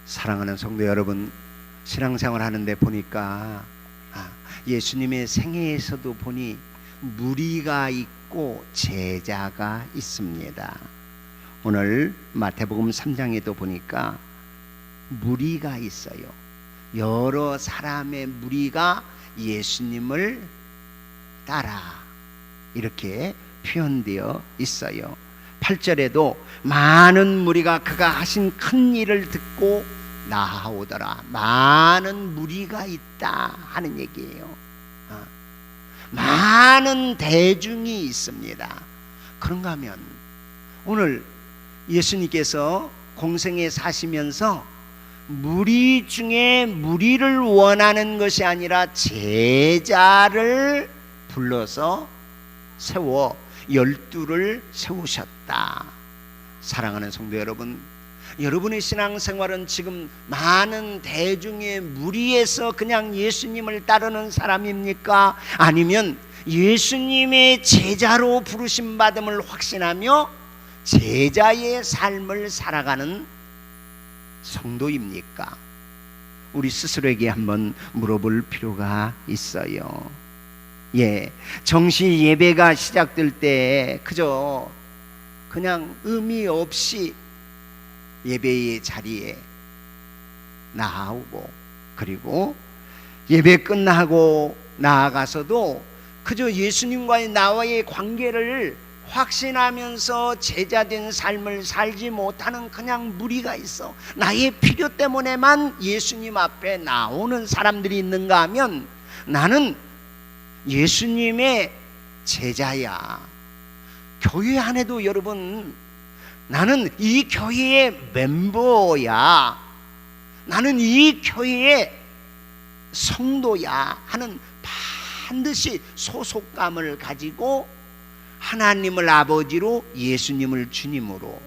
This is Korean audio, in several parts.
사랑하는 성도 여러분, 신앙생활 하는데 보니까 예수님의 생애에서도 보니 무리가 있고 제자가 있습니다. 오늘 마태복음 3장에도 보니까 무리가 있어요. 여러 사람의 무리가 예수님을 따라 이렇게 표현되어 있어요. 8절에도 많은 무리가 그가 하신 큰 일을 듣고 나아오더라. 많은 무리가 있다 하는 얘기예요. 많은 대중이 있습니다. 그런가 하면 오늘 예수님께서 공생에 사시면서 무리 중에 무리를 원하는 것이 아니라 제자를 불러서 세워 12를 세우셨다. 사랑하는 성도 여러분, 여러분의 신앙생활은 지금 많은 대중의 무리에서 그냥 예수님을 따르는 사람입니까? 아니면 예수님의 제자로 부르심 받음을 확신하며 제자의 삶을 살아가는 성도입니까? 우리 스스로에게 한번 물어볼 필요가 있어요. 정시 예배가 시작될 때 그냥 의미 없이 예배의 자리에 나오고, 그리고 예배 끝나고 나아가서도 그저 예수님과의 나와의 관계를 확신하면서 제자된 삶을 살지 못하는 그냥 무리가 있어. 나의 필요 때문에만 예수님 앞에 나오는 사람들이 있는가 하면 나는 예수님의 제자야. 교회 안에도 여러분, 나는 이 교회의 멤버야, 나는 이 교회의 성도야 하는 반드시 소속감을 가지고 하나님을 아버지로, 예수님을 주님으로,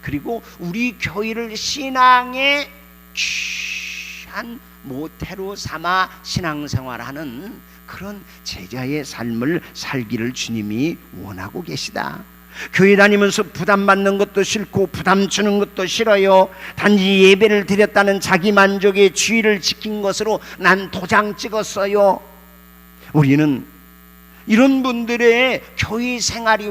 그리고 우리 교회를 신앙의 귀한 모태로 삼아 신앙생활하는 그런 제자의 삶을 살기를 주님이 원하고 계시다. 교회 다니면서 부담 받는 것도 싫고 부담 주는 것도 싫어요. 단지 예배를 드렸다는 자기 만족의 주의를 지킨 것으로 난 도장 찍었어요. 우리는 이런 분들의 교회 생활이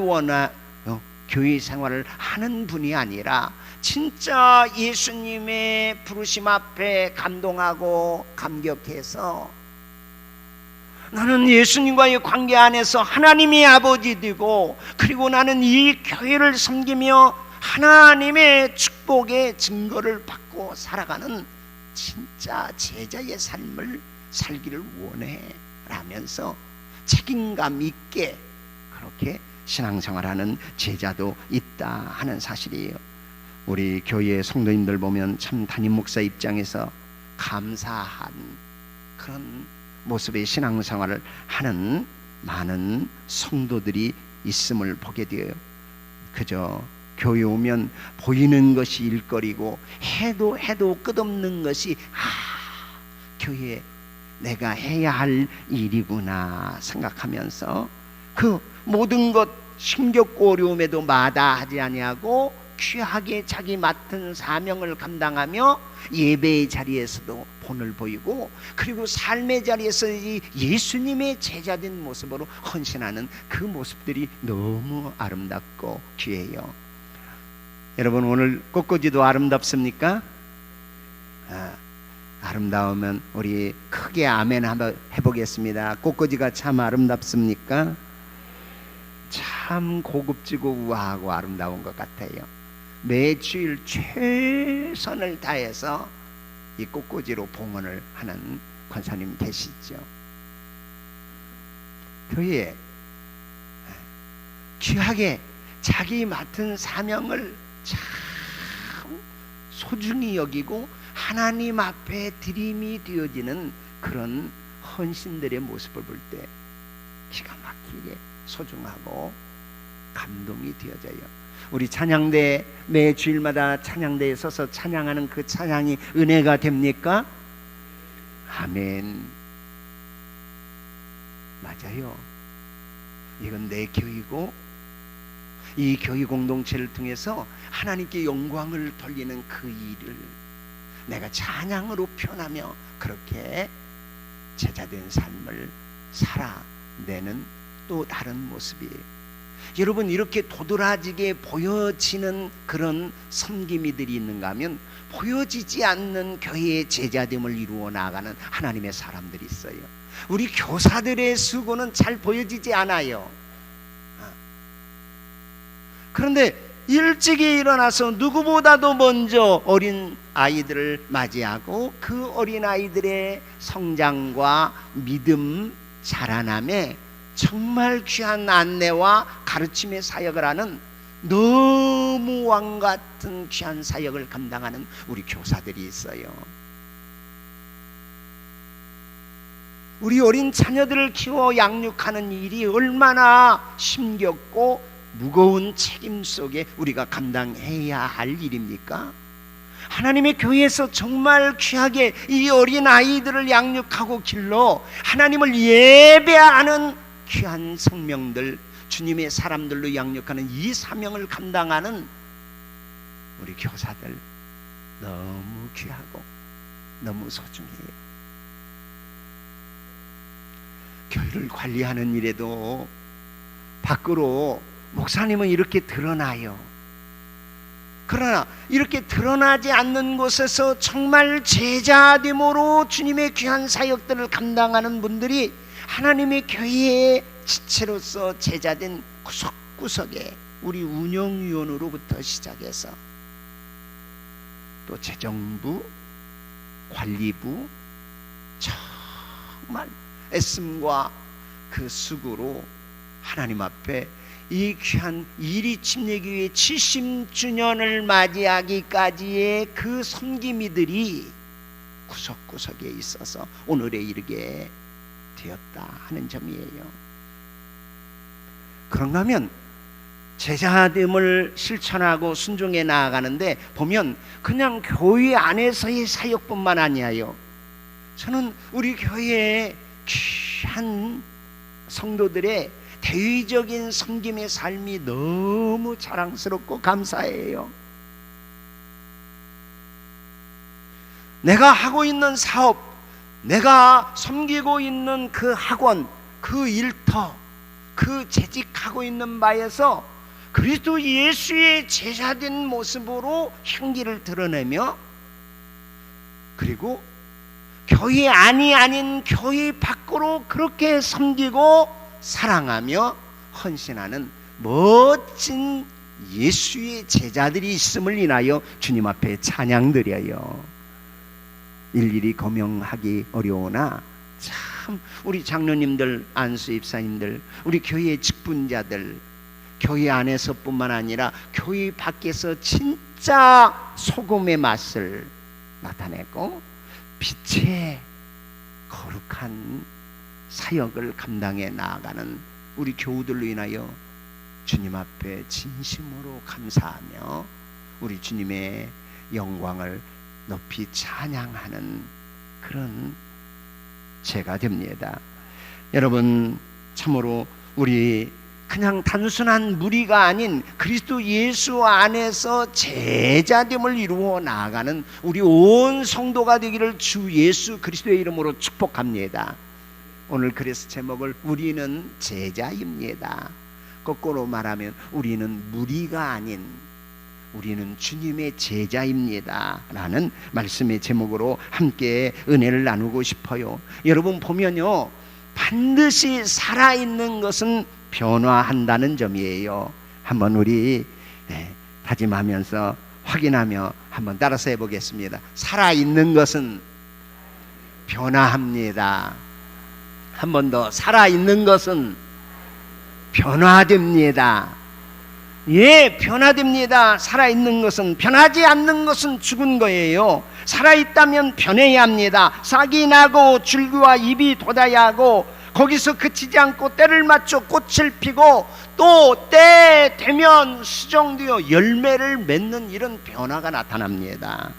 교회 생활을 하는 분이 아니라 진짜 예수님의 부르심 앞에 감동하고 감격해서 나는 예수님과의 관계 안에서 하나님의 아버지 되고, 그리고 나는 이 교회를 섬기며 하나님의 축복의 증거를 받고 살아가는 진짜 제자의 삶을 살기를 원해 라면서 책임감 있게 그렇게 신앙생활하는 제자도 있다 하는 사실이에요. 우리 교회 성도님들 보면 참 담임 목사 입장에서 감사한 그런 모습의 신앙생활을 하는 많은 성도들이 있음을 보게 되어요. 그저 교회 오면 보이는 것이 일거리고 해도 끝없는 것이 교회 내가 해야 할 일이구나 생각하면서 그 모든 것 힘겹고 어려움에도 마다하지 아니하고 귀하게 자기 맡은 사명을 감당하며 예배의 자리에서도 본을 보이고, 그리고 삶의 자리에서 예수님의 제자된 모습으로 헌신하는 그 모습들이 너무 아름답고 귀해요. 여러분, 오늘 꽃꽂이도 아름답습니까? 아름다우면 우리 크게 아멘 한번 해보겠습니다. 꽃꽂이가 참 아름답습니까? 참 고급지고 우아하고 아름다운 것 같아요. 매주일 최선을 다해서 이 꽃꽂이로 봉헌을 하는 권사님 계시죠. 교회에 귀하게 자기 맡은 사명을 참 소중히 여기고 하나님 앞에 드림이 되어지는 그런 헌신들의 모습을 볼 때 기가 막히게 소중하고 감동이 되어져요. 우리 찬양대 매 주일마다 찬양대에 서서 찬양하는 그 찬양이 은혜가 됩니까? 아멘. 맞아요. 이건 내 교회고 이 교회 공동체를 통해서 하나님께 영광을 돌리는 그 일을 내가 찬양으로 표현하며 그렇게 제자된 삶을 살아내는 또 다른 모습이에요. 여러분, 이렇게 도드라지게 보여지는 그런 섬김이들이 있는가 하면 보여지지 않는 교회의 제자됨을 이루어 나가는 하나님의 사람들이 있어요. 우리 교사들의 수고는 잘 보여지지 않아요. 그런데 일찍이 일어나서 누구보다도 먼저 어린 아이들을 맞이하고 그 어린 아이들의 성장과 믿음 자라남에 정말 귀한 안내와 가르침의 사역을 하는 너무 왕 같은 귀한 사역을 감당하는 우리 교사들이 있어요. 우리 어린 자녀들을 키워 양육하는 일이 얼마나 힘겹고 무거운 책임 속에 우리가 감당해야 할 일입니까? 하나님의 교회에서 정말 귀하게 이 어린 아이들을 양육하고 길러 하나님을 예배하는 귀한 생명들, 주님의 사람들로 양육하는 이 사명을 감당하는 우리 교사들 너무 귀하고 너무 소중해요. 교회를 관리하는 일에도 밖으로 목사님은 이렇게 드러나요. 그러나 이렇게 드러나지 않는 곳에서 정말 제자됨으로 주님의 귀한 사역들을 감당하는 분들이 하나님의 교회의 지체로서 제자된 구석구석에 우리 운영위원으로부터 시작해서 또 재정부, 관리부 정말 애씀과 그 수고로 하나님 앞에 이 귀한 이리침례교회 70주년을 맞이하기까지의 그 섬김이들이 구석구석에 있어서 오늘에 이르게 되었다 하는 점이에요. 그런가 하면 제자됨을 실천하고 순종해 나아가는데 보면 그냥 교회 안에서의 사역뿐만 아니에요. 저는 우리 교회의 귀한 성도들의 대의적인 섬김의 삶이 너무 자랑스럽고 감사해요. 내가 하고 있는 사업, 내가 섬기고 있는 그 학원, 그 일터, 그 재직하고 있는 바에서 그리스도 예수의 제자된 모습으로 향기를 드러내며, 그리고 교회 안이 아닌 교회 밖으로 그렇게 섬기고 사랑하며 헌신하는 멋진 예수의 제자들이 있음을 인하여 주님 앞에 찬양드려요. 일일이 거명하기 어려우나 참 우리 장로님들, 안수 입사님들, 우리 교회의 직분자들, 교회 안에서뿐만 아니라 교회 밖에서 진짜 소금의 맛을 나타내고 빛의 거룩한 사역을 감당해 나아가는 우리 교우들로 인하여 주님 앞에 진심으로 감사하며 우리 주님의 영광을 높이 찬양하는 그런 제가 됩니다. 여러분, 참으로 우리 그냥 단순한 무리가 아닌 그리스도 예수 안에서 제자됨을 이루어 나아가는 우리 온 성도가 되기를 주 예수 그리스도의 이름으로 축복합니다. 오늘 그래서 제목을 우리는 제자입니다. 거꾸로 말하면 우리는 무리가 아닌 우리는 주님의 제자입니다 라는 말씀의 제목으로 함께 은혜를 나누고 싶어요. 여러분 보면요, 반드시 살아있는 것은 변화한다는 점이에요. 한번 우리 다짐하면서 확인하며 한번 따라서 해보겠습니다. 살아있는 것은 변화합니다. 한 번 더, 살아있는 것은 변화됩니다. 예, 변화됩니다. 살아있는 것은, 변하지 않는 것은 죽은 거예요. 살아있다면 변해야 합니다. 싹이 나고 줄기와 잎이 돋아야 하고, 거기서 그치지 않고 때를 맞춰 꽃을 피고 또 때 되면 수정되어 열매를 맺는 이런 변화가 나타납니다.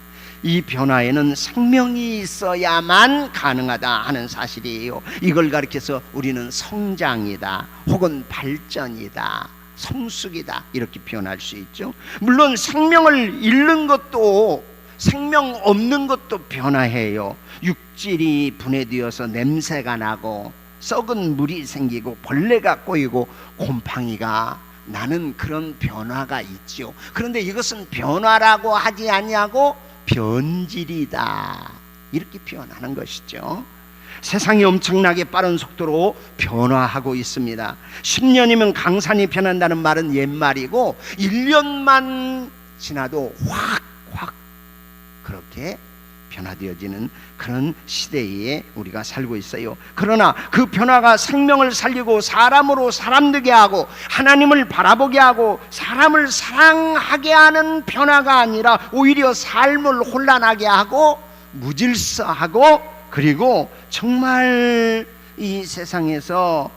이 변화에는 생명이 있어야만 가능하다 하는 사실이에요. 이걸 가리켜서 우리는 성장이다 혹은 발전이다, 성숙이다 이렇게 표현할 수 있죠. 물론 생명을 잃는 것도 생명 없는 것도 변화해요. 육질이 분해되어서 냄새가 나고 썩은 물이 생기고 벌레가 꼬이고 곰팡이가 나는 그런 변화가 있죠. 그런데 이것은 변화라고 하지 아니하고 변질이다, 이렇게 표현하는 것이죠. 세상이 엄청나게 빠른 속도로 변화하고 있습니다. 10년이면 강산이 변한다는 말은 옛말이고 1년만 지나도 확 그렇게 변화되어지는 그런 시대에 우리가 살고 있어요. 그러나 그 변화가 생명을 살리고 사람으로 사람 되게 하고 하나님을 바라보게 하고 사람을 사랑하게 하는 변화가 아니라 오히려 삶을 혼란하게 하고 무질서하고, 그리고 정말 이 세상에서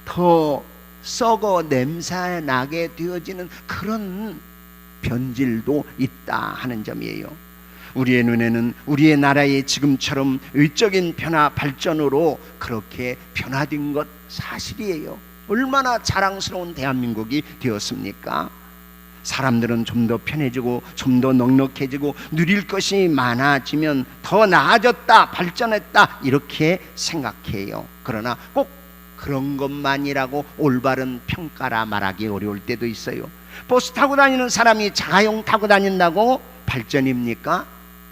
더 썩어 냄새 나게 되어지는 그런 변질도 있다 하는 점이에요. 우리의 눈에는 우리의 나라의 지금처럼 의적인 변화 발전으로 그렇게 변화된 것 사실이에요. 얼마나 자랑스러운 대한민국이 되었습니까? 사람들은 좀 더 편해지고 좀 더 넉넉해지고 누릴 것이 많아지면 더 나아졌다, 발전했다, 이렇게 생각해요. 그러나 꼭 그런 것만이라고 올바른 평가라 말하기 어려울 때도 있어요. 버스 타고 다니는 사람이 자가용 타고 다닌다고 발전입니까?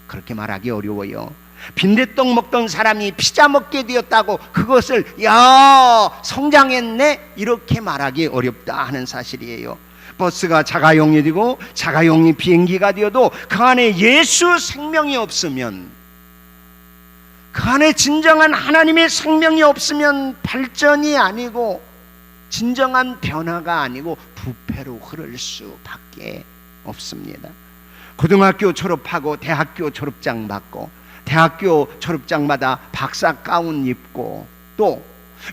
그렇게 말하기 어려워요. 빈대떡 먹던 사람이 피자 먹게 되었다고 그것을 야 성장했네, 이렇게 말하기 어렵다 하는 사실이에요. 버스가 자가용이 되고 자가용이 비행기가 되어도 그 안에 예수 생명이 없으면, 그 안에 진정한 하나님의 생명이 없으면 발전이 아니고 진정한 변화가 아니고 부패로 흐를 수밖에 없습니다. 고등학교 졸업하고 대학교 졸업장 받고 대학교 졸업장마다 박사 가운 입고 또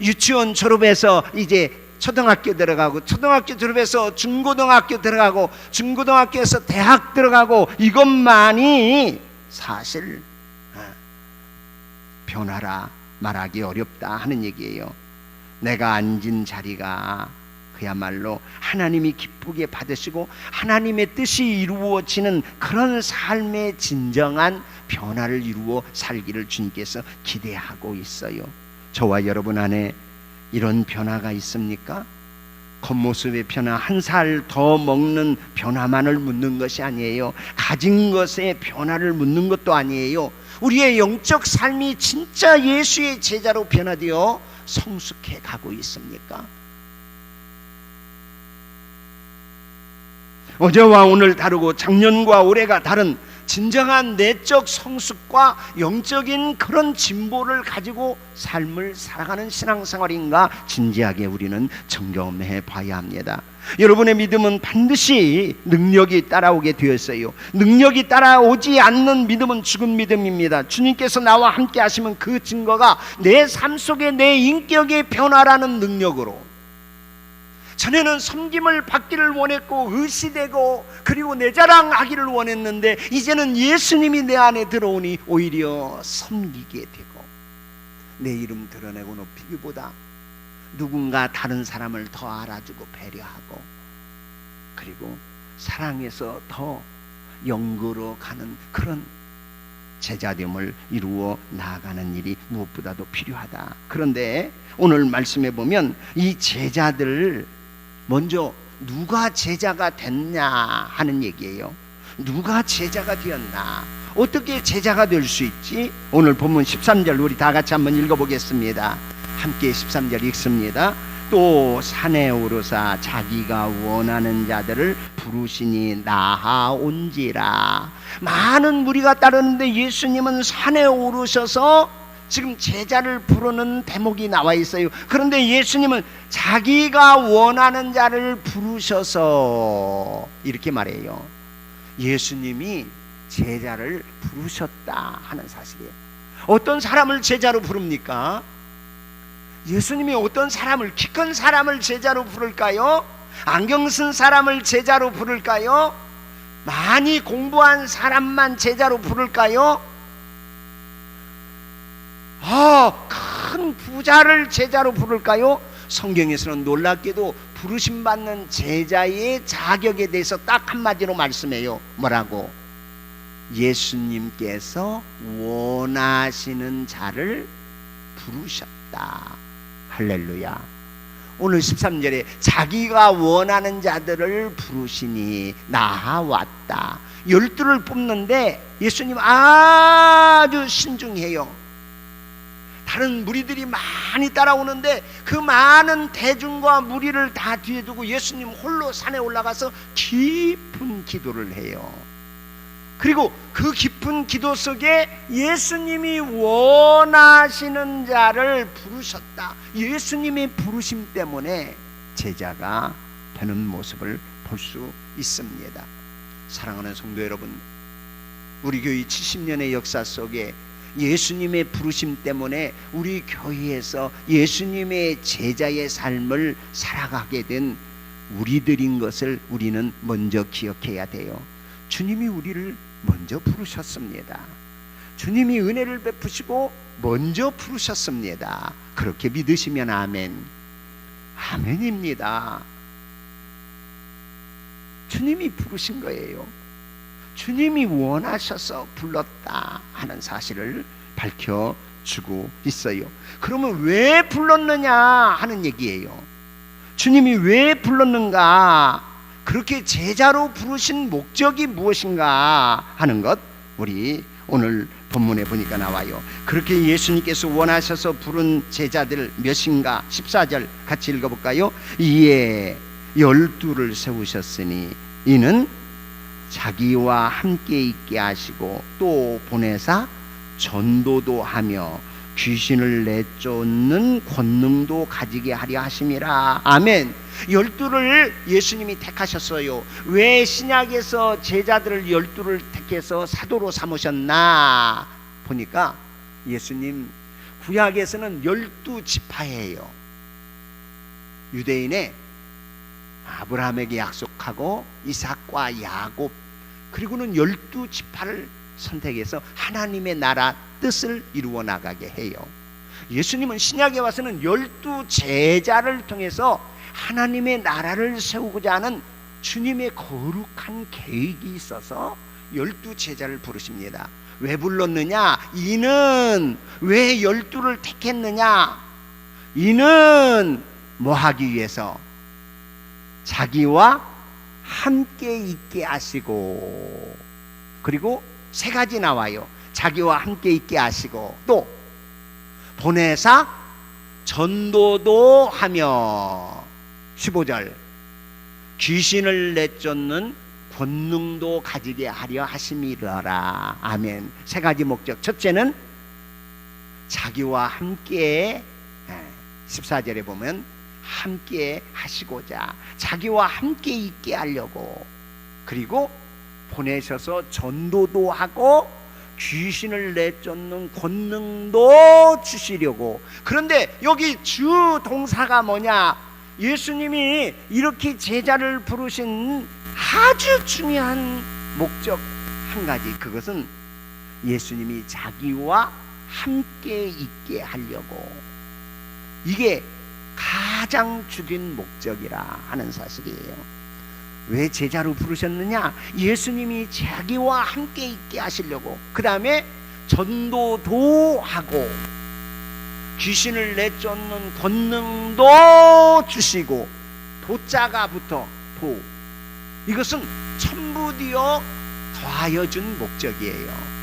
유치원 졸업해서 이제 초등학교 들어가고 초등학교 졸업해서 중고등학교 들어가고 중고등학교에서 대학 들어가고 이것만이 사실 변화라 말하기 어렵다 하는 얘기예요. 내가 앉은 자리가 그야말로 하나님이 기쁘게 받으시고 하나님의 뜻이 이루어지는 그런 삶의 진정한 변화를 이루어 살기를 주님께서 기대하고 있어요. 저와 여러분 안에 이런 변화가 있습니까? 겉모습의 변화, 한 살 더 먹는 변화만을 묻는 것이 아니에요. 가진 것의 변화를 묻는 것도 아니에요. 우리의 영적 삶이 진짜 예수의 제자로 변화되어 성숙해 가고 있습니까? 어제와 오늘 다르고 작년과 올해가 다른 진정한 내적 성숙과 영적인 그런 진보를 가지고 삶을 살아가는 신앙생활인가 진지하게 우리는 점검해 봐야 합니다. 여러분의 믿음은 반드시 능력이 따라오게 되었어요. 능력이 따라오지 않는 믿음은 죽은 믿음입니다. 주님께서 나와 함께 하시면 그 증거가 내 삶 속에 내 인격의 변화라는 능력으로, 전에는 섬김을 받기를 원했고 의시되고 그리고 내 자랑하기를 원했는데 이제는 예수님이 내 안에 들어오니 오히려 섬기게 되고 내 이름 드러내고 높이기보다 누군가 다른 사람을 더 알아주고 배려하고 그리고 사랑해서 더 영거로 가는 그런 제자됨을 이루어 나아가는 일이 무엇보다도 필요하다. 그런데 오늘 말씀해 보면 이 제자들 먼저 누가 제자가 됐냐 하는 얘기예요. 누가 제자가 되었나, 어떻게 제자가 될 수 있지? 오늘 본문 13절 우리 다 같이 한번 읽어보겠습니다. 함께 13절 읽습니다. 또 산에 오르사 자기가 원하는 자들을 부르시니 나아온지라. 많은 무리가 따르는데 예수님은 산에 오르셔서 지금 제자를 부르는 대목이 나와 있어요. 그런데 예수님은 자기가 원하는 자를 부르셔서 이렇게 말해요. 예수님이 제자를 부르셨다 하는 사실이에요. 어떤 사람을 제자로 부릅니까? 예수님이 어떤 사람을, 키 큰 사람을 제자로 부를까요? 안경 쓴 사람을 제자로 부를까요? 많이 공부한 사람만 제자로 부를까요? 큰 부자를 제자로 부를까요? 성경에서는 놀랍게도 부르심받는 제자의 자격에 대해서 딱 한마디로 말씀해요. 뭐라고? 예수님께서 원하시는 자를 부르셨다. 할렐루야. 오늘 13절에 자기가 원하는 자들을 부르시니 나왔다. 12를 뽑는데 예수님 아주 신중해요. 다른 무리들이 많이 따라오는데 그 많은 대중과 무리를 다 뒤에 두고 예수님 홀로 산에 올라가서 깊은 기도를 해요. 그리고 그 깊은 기도 속에 예수님이 원하시는 자를 부르셨다. 예수님의 부르심 때문에 제자가 되는 모습을 볼 수 있습니다. 사랑하는 성도 여러분, 우리 교회 70년의 역사 속에 예수님의 부르심 때문에 우리 교회에서 예수님의 제자의 삶을 살아가게 된 우리들인 것을 우리는 먼저 기억해야 돼요. 주님이 우리를 먼저 부르셨습니다. 주님이 은혜를 베푸시고 먼저 부르셨습니다. 그렇게 믿으시면 아멘. 아멘입니다. 주님이 부르신 거예요. 주님이 원하셔서 불렀다 하는 사실을 밝혀주고 있어요. 그러면 왜 불렀느냐 하는 얘기예요. 주님이 왜 불렀는가, 그렇게 제자로 부르신 목적이 무엇인가 하는 것, 우리 오늘 본문에 보니까 나와요. 그렇게 예수님께서 원하셔서 부른 제자들 몇인가? 14절 같이 읽어볼까요? 이에 12를 세우셨으니 이는 자기와 함께 있게 하시고 또 보내사 전도도 하며 귀신을 내쫓는 권능도 가지게 하려 하심이라. 아멘. 12를 예수님이 택하셨어요. 왜 신약에서 제자들을 12를 택해서 사도로 삼으셨나 보니까 예수님 구약에서는 12지파예요. 유대인의 아브라함에게 약속하고 이삭과 야곱, 그리고는 12지파를 선택해서 하나님의 나라 뜻을 이루어 나가게 해요. 예수님은 신약에 와서는 12제자를 통해서 하나님의 나라를 세우고자 하는 주님의 거룩한 계획이 있어서 12제자를 부르십니다. 왜 불렀느냐? 이는 왜 12를 택했느냐? 이는 뭐 하기 위해서? 자기와 함께 있게 하시고, 그리고 세 가지 나와요. 자기와 함께 있게 하시고 또 보내사 전도도 하며 15절 귀신을 내쫓는 권능도 가지게 하려 하심이라. 아멘. 세 가지 목적. 첫째는 자기와 함께, 14절에 보면 함께 하시고자, 자기와 함께 있게 하려고, 그리고 보내셔서 전도도 하고 귀신을 내쫓는 권능도 주시려고. 그런데 여기 주 동사가 뭐냐? 예수님이 이렇게 제자를 부르신 아주 중요한 목적 한 가지, 그것은 예수님이 자기와 함께 있게 하려고. 이게 가장 주된 목적이라 하는 사실이에요. 왜 제자로 부르셨느냐? 예수님이 자기와 함께 있게 하시려고. 그 다음에 전도도 하고 귀신을 내쫓는 권능도 주시고, 도자가 붙어 도, 이것은 첨부되어 더하여 준 목적이에요.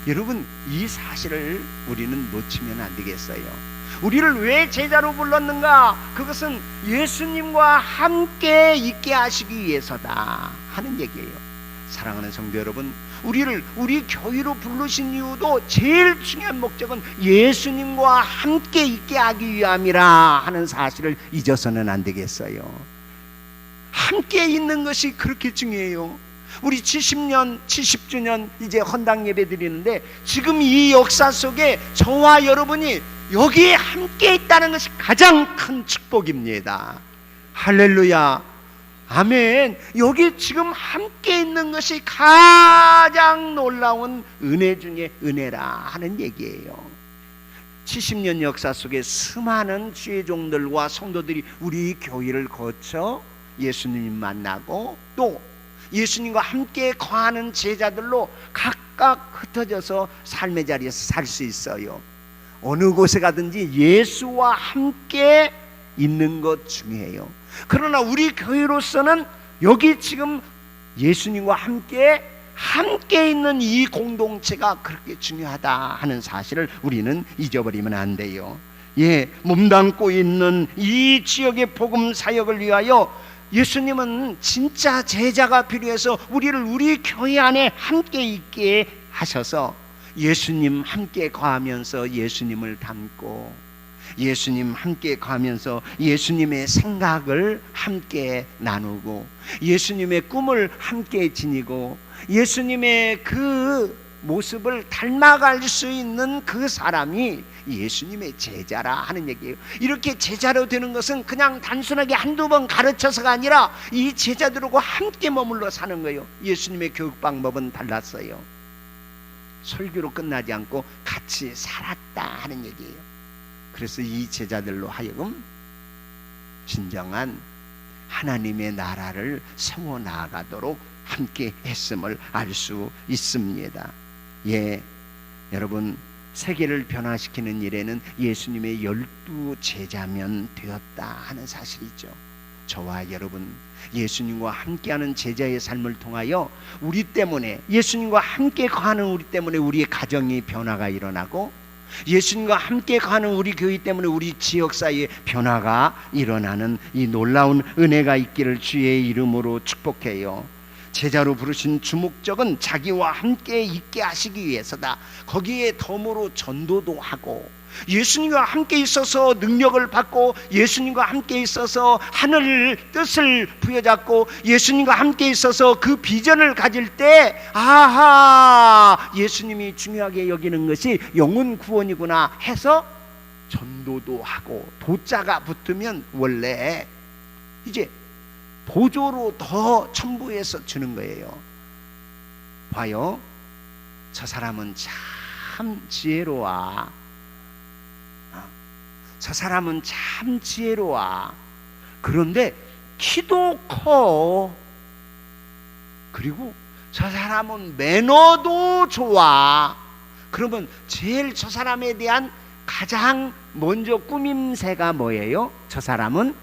여러분, 이 사실을 우리는 놓치면 안 되겠어요. 우리를 왜 제자로 불렀는가? 그것은 예수님과 함께 있게 하시기 위해서다 하는 얘기예요. 사랑하는 성도 여러분, 우리 교회로 부르신 이유도 제일 중요한 목적은 예수님과 함께 있게 하기 위함이라 하는 사실을 잊어서는 안 되겠어요. 함께 있는 것이 그렇게 중요해요. 우리 70주년 이제 헌당 예배 드리는데, 지금 이 역사 속에 저와 여러분이 여기에 함께 있다는 것이 가장 큰 축복입니다. 할렐루야. 아멘. 여기 지금 함께 있는 것이 가장 놀라운 은혜 중에 은혜라 하는 얘기예요. 70년 역사 속에 수많은 주의 종들과 성도들이 우리 교회를 거쳐 예수님 만나고, 또 예수님과 함께 거하는 제자들로 각각 흩어져서 삶의 자리에서 살 수 있어요. 어느 곳에 가든지 예수와 함께 있는 것 중요해요. 그러나 우리 교회로서는 여기 지금 예수님과 함께 있는 이 공동체가 그렇게 중요하다 하는 사실을 우리는 잊어버리면 안 돼요. 몸담고 있는 이 지역의 복음 사역을 위하여 예수님은 진짜 제자가 필요해서 우리를 우리 교회 안에 함께 있게 하셔서 예수님 함께 거하면서 예수님을 닮고, 예수님 함께 거하면서 예수님의 생각을 함께 나누고, 예수님의 꿈을 함께 지니고, 예수님의 그 모습을 닮아갈 수 있는 그 사람이 예수님의 제자라 하는 얘기예요. 이렇게 제자로 되는 것은 그냥 단순하게 한두 번 가르쳐서가 아니라 이 제자들하고 함께 머물러 사는 거예요. 예수님의 교육 방법은 달랐어요. 설교로 끝나지 않고 같이 살았다 하는 얘기예요. 그래서 이 제자들로 하여금 진정한 하나님의 나라를 세워 나가도록 함께 했음을 알 수 있습니다. 여러분, 세계를 변화시키는 일에는 예수님의 12 제자면 되었다 하는 사실이죠. 저와 여러분, 예수님과 함께하는 제자의 삶을 통하여 우리 때문에, 예수님과 함께 거하는 우리 때문에 우리의 가정이 변화가 일어나고, 예수님과 함께 가는 우리 교회 때문에 우리 지역사회에 변화가 일어나는 이 놀라운 은혜가 있기를 주의 이름으로 축복해요. 제자로 부르신 주목적은 자기와 함께 있게 하시기 위해서다. 거기에 덤으로 전도도 하고, 예수님과 함께 있어서 능력을 받고, 예수님과 함께 있어서 하늘 뜻을 부여잡고, 예수님과 함께 있어서 그 비전을 가질 때 아하, 예수님이 중요하게 여기는 것이 영혼 구원이구나 해서 전도도 하고, 도자가 붙으면 원래 이제 보조로 더 첨부해서 주는 거예요. 봐요, 저 사람은 참 지혜로워. 저 사람은 참 지혜로워. 그런데 키도 커. 그리고 저 사람은 매너도 좋아. 그러면 제일 저 사람에 대한 가장 먼저 꾸밈새가 뭐예요? 저 사람은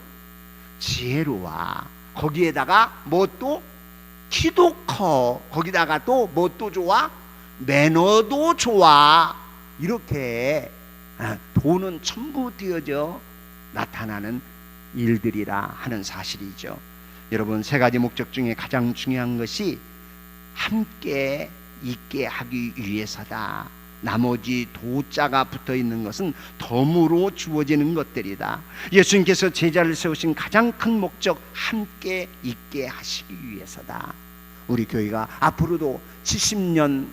지혜로워. 거기에다가 뭐 또 키도 커. 거기다가 또 뭐 또 좋아? 매너도 좋아. 이렇게 돈은 첨부되어져 나타나는 일들이라 하는 사실이죠. 여러분, 세 가지 목적 중에 가장 중요한 것이 함께 있게 하기 위해서다. 나머지 도자가 붙어 있는 것은 덤으로 주어지는 것들이다. 예수님께서 제자를 세우신 가장 큰 목적, 함께 있게 하시기 위해서다. 우리 교회가 앞으로도 70년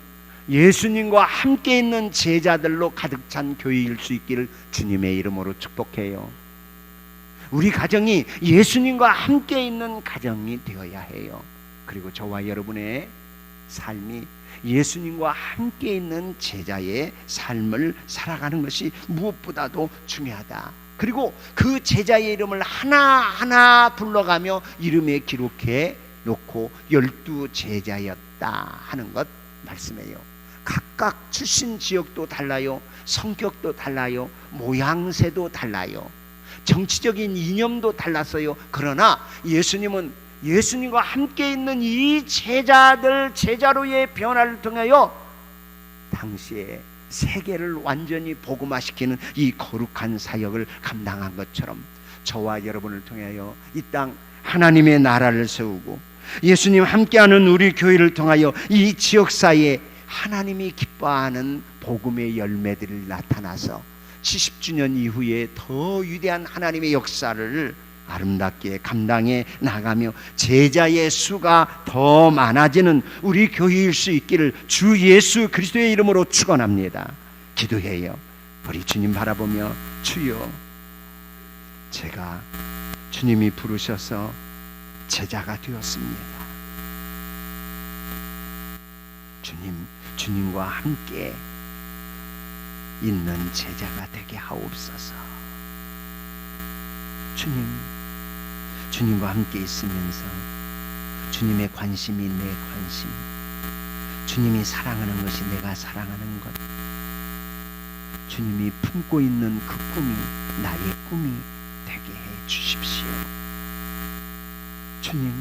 예수님과 함께 있는 제자들로 가득 찬 교회일 수 있기를 주님의 이름으로 축복해요. 우리 가정이 예수님과 함께 있는 가정이 되어야 해요. 그리고 저와 여러분의 삶이 예수님과 함께 있는 제자의 삶을 살아가는 것이 무엇보다도 중요하다. 그리고 그 제자의 이름을 하나하나 불러가며 이름에 기록해 놓고 12 제자였다 하는 것 말씀해요. 각각 출신 지역도 달라요. 성격도 달라요. 모양새도 달라요. 정치적인 이념도 달랐어요. 그러나 예수님은 예수님과 함께 있는 이 제자로의 변화를 통하여 당시에 세계를 완전히 복음화시키는 이 거룩한 사역을 감당한 것처럼 저와 여러분을 통하여 이 땅 하나님의 나라를 세우고 예수님 함께하는 우리 교회를 통하여 이 지역사회에 하나님이 기뻐하는 복음의 열매들이 나타나서 70주년 이후에 더 위대한 하나님의 역사를 아름답게 감당해 나가며 제자의 수가 더 많아지는 우리 교회일 수 있기를 주 예수 그리스도의 이름으로 축원합니다. 기도해요. 우리 주님 바라보며, 주여, 제가 주님이 부르셔서 제자가 되었습니다. 주님과 함께 있는 제자가 되게 하옵소서. 주님과 함께 있으면서 주님의 관심이 내 관심, 주님이 사랑하는 것이 내가 사랑하는 것, 주님이 품고 있는 그 꿈이 나의 꿈이 되게 해 주십시오. 주님,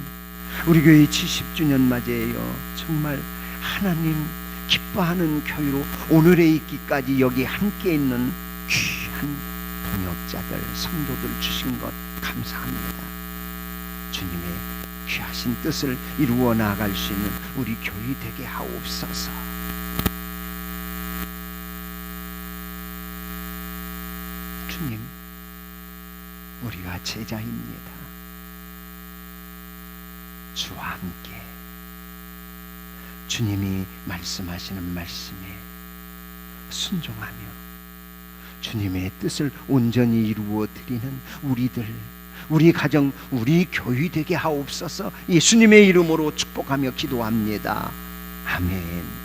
우리 교회 70주년 맞이해요. 정말 하나님 기뻐하는 교회로 오늘에 있기까지 여기 함께 있는 귀한 동역자들, 성도들 주신 것 감사합니다. 주님의 귀하신 뜻을 이루어 나아갈 수 있는 우리 교회 되게 하옵소서. 주님, 우리가 제자입니다. 주와 함께 주님이 말씀하시는 말씀에 순종하며 주님의 뜻을 온전히 이루어 드리는 우리들, 우리 가정, 우리 교회 되게 하옵소서. 예수님의 이름으로 축복하며 기도합니다. 아멘.